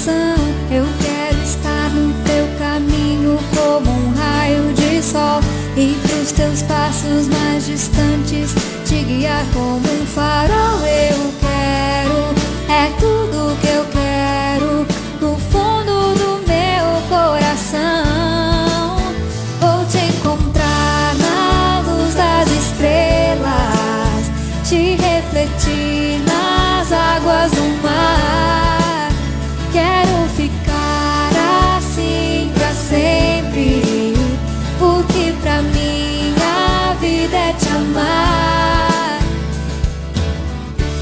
coração. Eu quero estar no teu caminho como um raio de sol, e pros teus passos mais distantes te guiar como um farol. Eu quero, é tudo que eu quero, no fundo do meu coração. Vou te encontrar na luz das estrelas, te refletir nas águas do mar. Quero ficar assim pra sempre, porque pra mim a vida é te amar.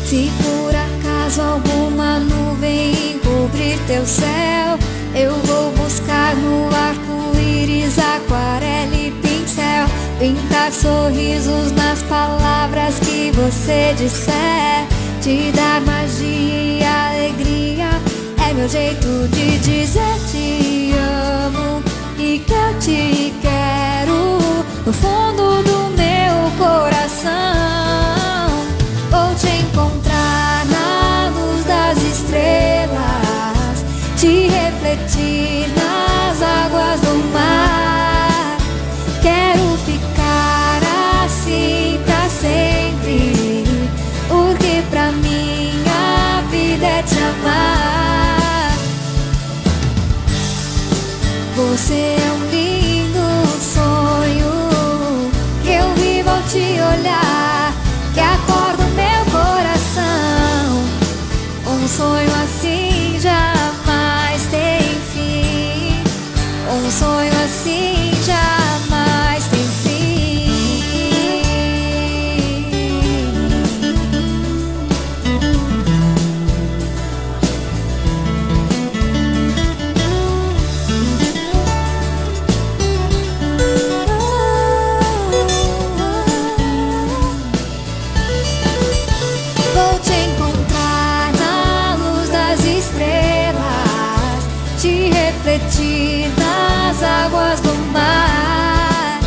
Se por acaso alguma nuvem encobrir teu céu, eu vou buscar no arco-íris aquarela e pincel, pintar sorrisos nas palavras que você disser. Te dar magia e alegria é meu jeito de dizer te amo e que eu te quero no fundo do meu coração. Vou te encontrar na luz das estrelas, te refletir nas águas do mar. Quero ficar assim pra sempre, porque pra mim a vida é te amar. Você é um lindo sonho que eu vivo ao te olhar, que acorda o meu coração. Um sonho assim jamais tem fim, um sonho assim jamais tem fim. Vou te encontrar na luz das estrelas, te refletir nas águas do mar.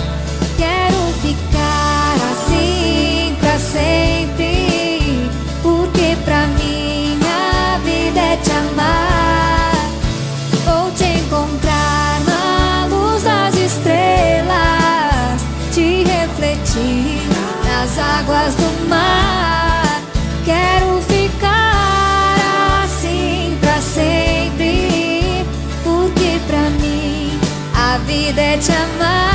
Quero ficar assim pra sempre, porque pra mim a vida é te amar. Vou te encontrar na luz das estrelas, te refletir nas águas do mar. Quero ficar assim pra sempre, porque pra mim a vida é te amar.